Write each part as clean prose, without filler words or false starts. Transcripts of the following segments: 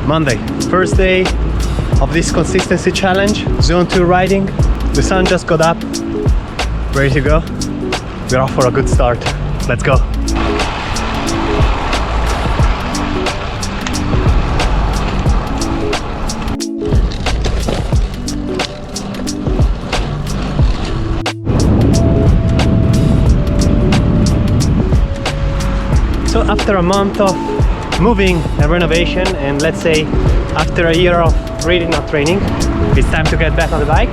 Monday, first day of this consistency challenge, zone 2 riding. The sun just got up, ready to go. We're off for a good start. Let's go. So after a month of moving and renovation, and let's say after a year of really not training, it's time to get back on the bike.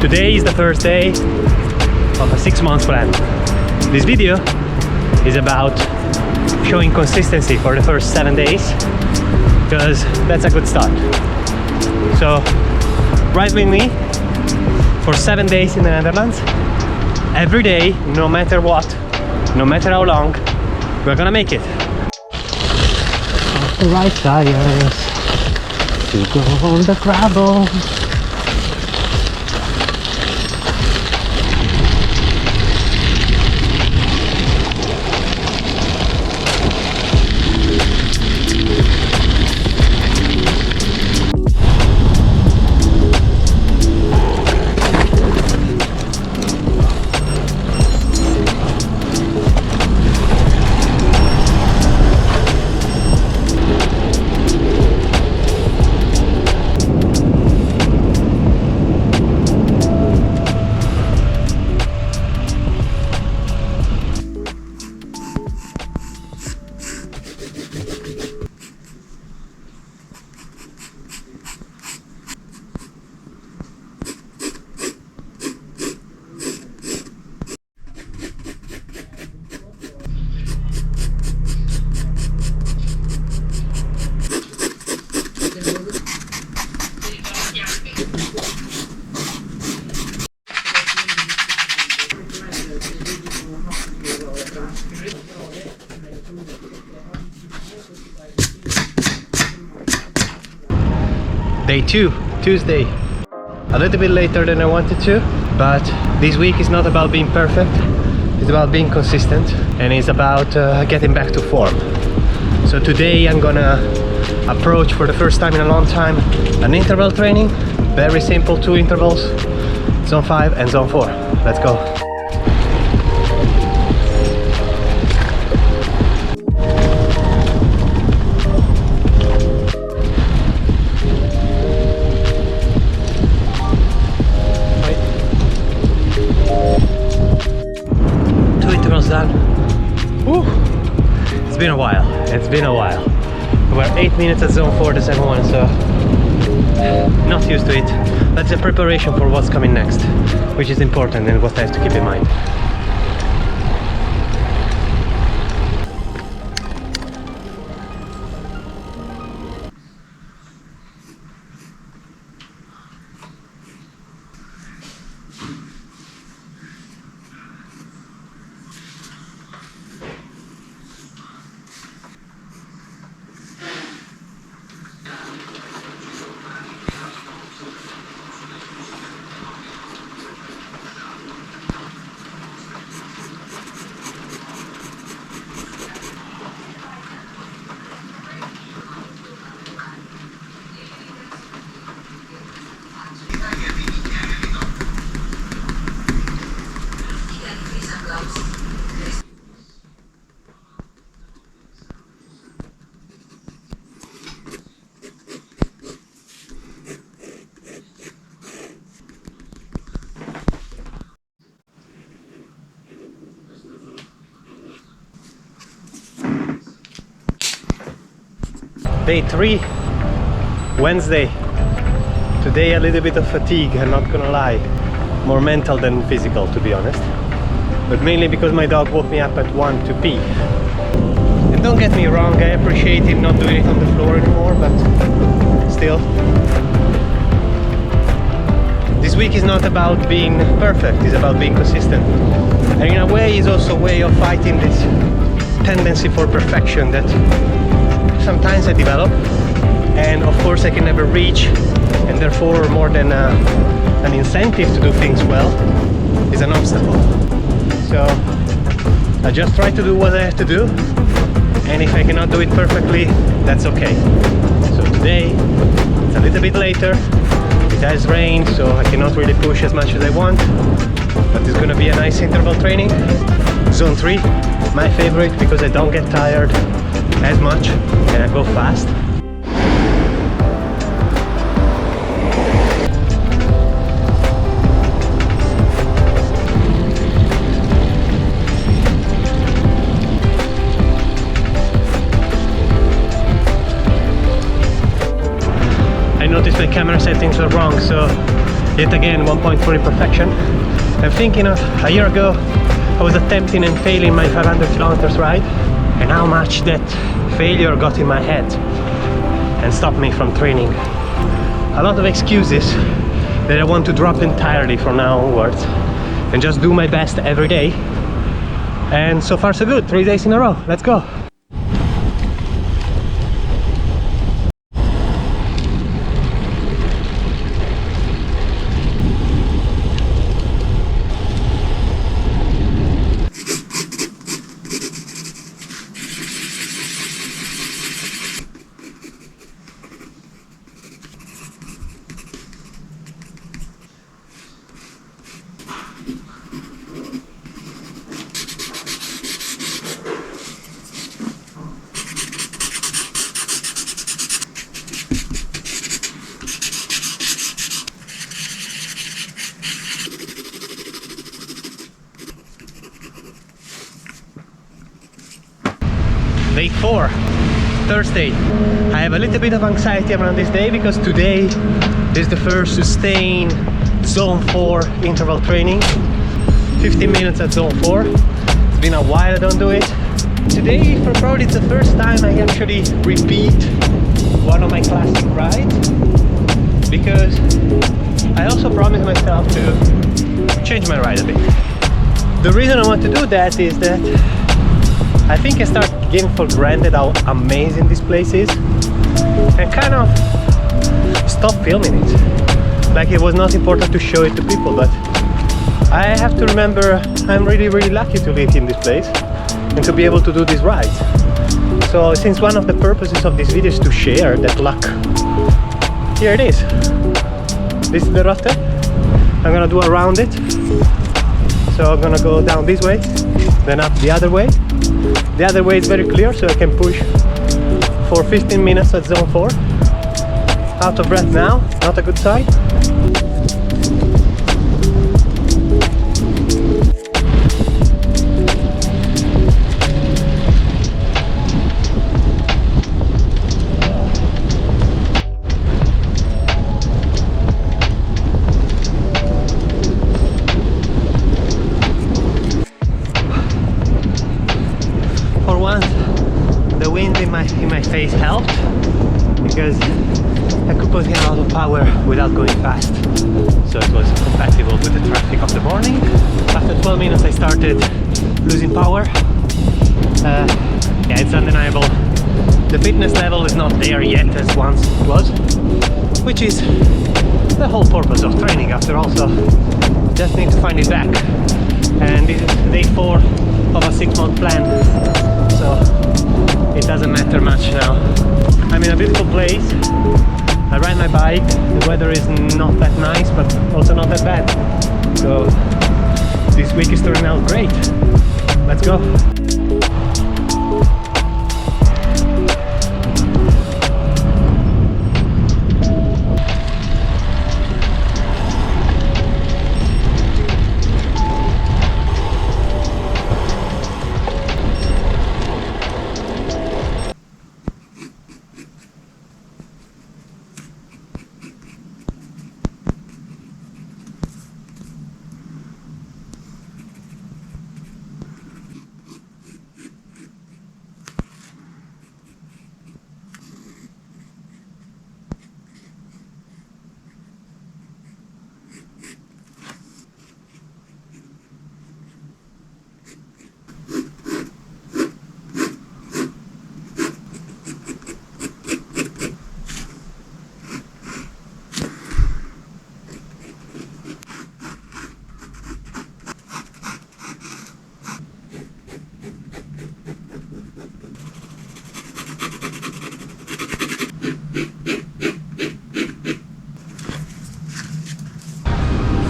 Today is the first day of a 6-month plan. This video is about showing consistency for the first 7 days, because that's a good start. So ride with me for 7 days in the Netherlands. Every day, no matter what, no matter how long, we're gonna make it. Off the right tires to go on the gravel. Day 2, Tuesday. A little bit later than I wanted to, but this week is not about being perfect. It's about being consistent, and it's about getting back to form. So today I'm gonna approach for the first time in a long time an interval training. Very simple, 2 intervals, zone 5 and zone 4. Let's go. Done. Woo. It's been a while. We're 8 minutes at zone 4, the second one, so not used to it. That's a preparation for what's coming next, which is important and what I have to keep in mind. Day 3, Wednesday. Today a little bit of fatigue, I'm not gonna lie. More mental than physical, to be honest. But mainly because my dog woke me up at 1 to pee. And don't get me wrong, I appreciate him not doing it on the floor anymore, but still. This week is not about being perfect, it's about being consistent. And in a way, it's also a way of fighting this tendency for perfection that sometimes I develop, and of course I can never reach, and therefore more than an incentive to do things well is an obstacle. So I just try to do what I have to do, and if I cannot do it perfectly, that's okay. So today it's a little bit later, it has rained, so I cannot really push as much as I want, but it's gonna be a nice interval training. Zone 3, my favorite, because I don't get tired as much and I go fast. I noticed my camera settings were wrong, so yet again 1.4 imperfection. I'm thinking of a year ago I was attempting and failing my 500 kilometers ride, and how much that failure got in my head and stopped me from training. A lot of excuses that I want to drop entirely from now onwards and just do my best every day. And so far so good, 3 days in a row. Let's go. Day 4, Thursday. I have a little bit of anxiety around this day because today is the first sustained zone 4 interval training. 15 minutes at zone 4. It's been a while I don't do it. Today, for probably it's the first time I actually repeat one of my classic rides, because I also promised myself to change my ride a bit. The reason I want to do that is that I think I start getting for granted how amazing this place is and kind of stop filming it. Like it was not important to show it to people, but I have to remember I'm really lucky to live in this place and to be able to do these rides. So since one of the purposes of this video is to share that luck, here it is. This is the route. I'm gonna do around it. So I'm gonna go down this way, then up the other way. The other way is very clear, so I can push for 15 minutes at zone 4. Out of breath now, not a good sign. The wind in my face helped, because I could put in a lot of power without going fast, so it was compatible with the traffic of the morning. After 12 minutes I started losing power. Yeah, it's undeniable. The fitness level is not there yet as once it was, which is the whole purpose of training after all, so just need to find it back. And this is day 4 of a 6-month plan, so it doesn't matter much now. I'm in a beautiful place. I ride my bike. The weather is not that nice, but also not that bad. So this week is turning out great. Let's go.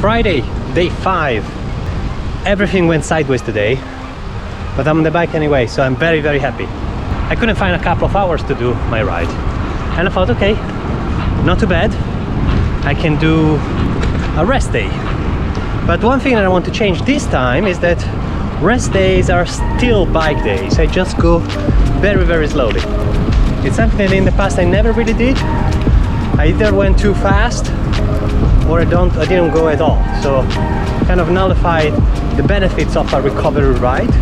Friday, day 5. Everything went sideways today, but I'm on the bike anyway, so I'm very, very happy. I couldn't find a couple of hours to do my ride, and I thought, okay, not too bad. I can do a rest day. But one thing that I want to change this time is that rest days are still bike days. I just go very, very slowly. It's something that in the past I never really did. I either went too fast or I didn't go at all. So kind of nullified the benefits of a recovery ride.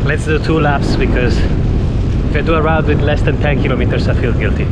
Let's do 2 laps, because if I do a route with less than 10 kilometers, I feel guilty.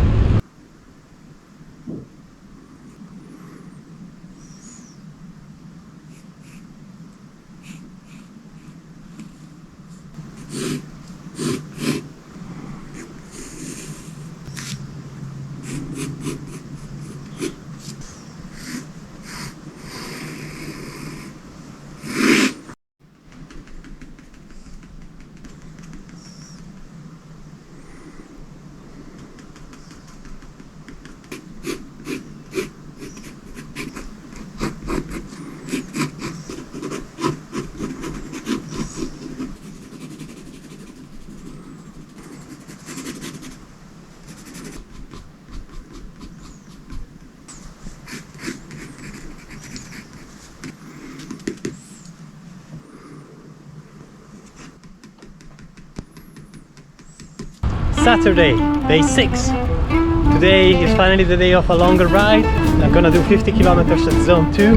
Saturday, day 6. Today is finally the day of a longer ride. I'm gonna do 50 kilometers at zone 2.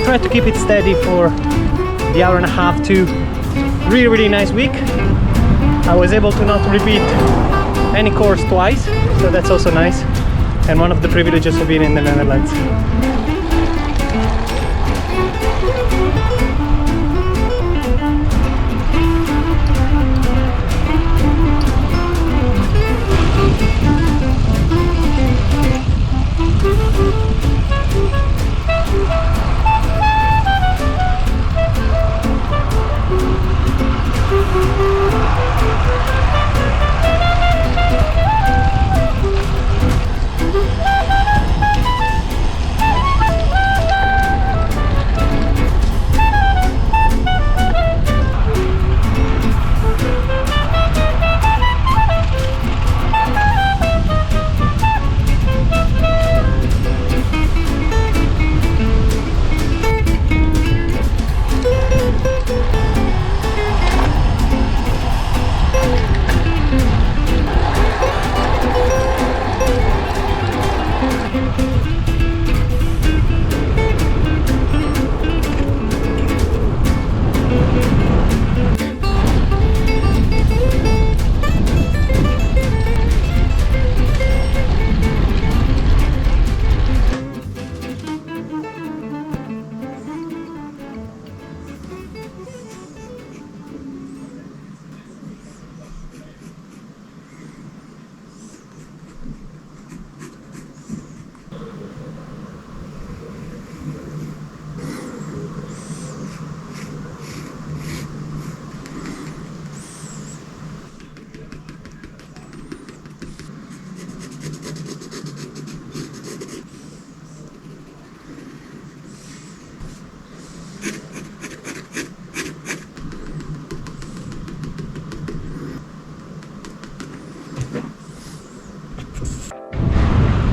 Try to keep it steady for the hour and a half to really, really nice week. I was able to not repeat any course twice, so that's also nice. And one of the privileges of being in the Netherlands.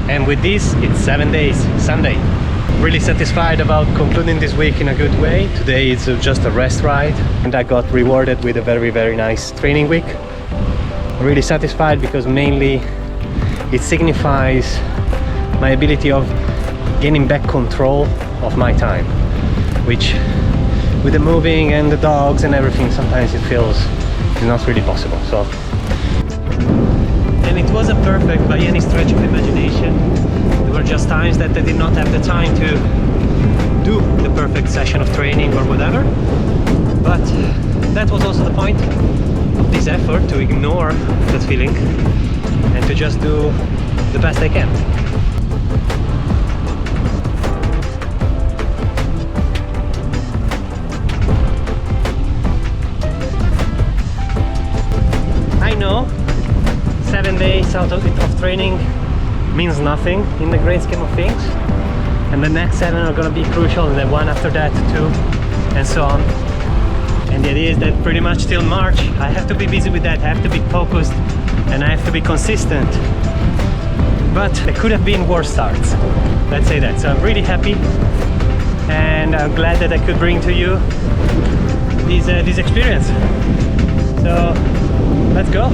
And with this, it's 7 days, Sunday. Really satisfied about concluding this week in a good way. Today is just a rest ride, and I got rewarded with a very, very nice training week. Really satisfied because mainly it signifies my ability of gaining back control of my time, which with the moving and the dogs and everything, sometimes it feels it's not really possible. So, and it wasn't perfect by any stretch stretch of imagination. There were just times that I did not have the time to do the perfect session of training or whatever. But that was also the point of this effort, to ignore that feeling and to just do the best I can. I know 7 days out of training means nothing in the great scheme of things, and the next 7 are going to be crucial, and the one after that too, and so on. And the idea is that pretty much till March I have to be busy with that. I have to be focused and I have to be consistent. But there could have been worse starts, let's say that. So I'm really happy, and I'm glad that I could bring to you this experience. So let's go.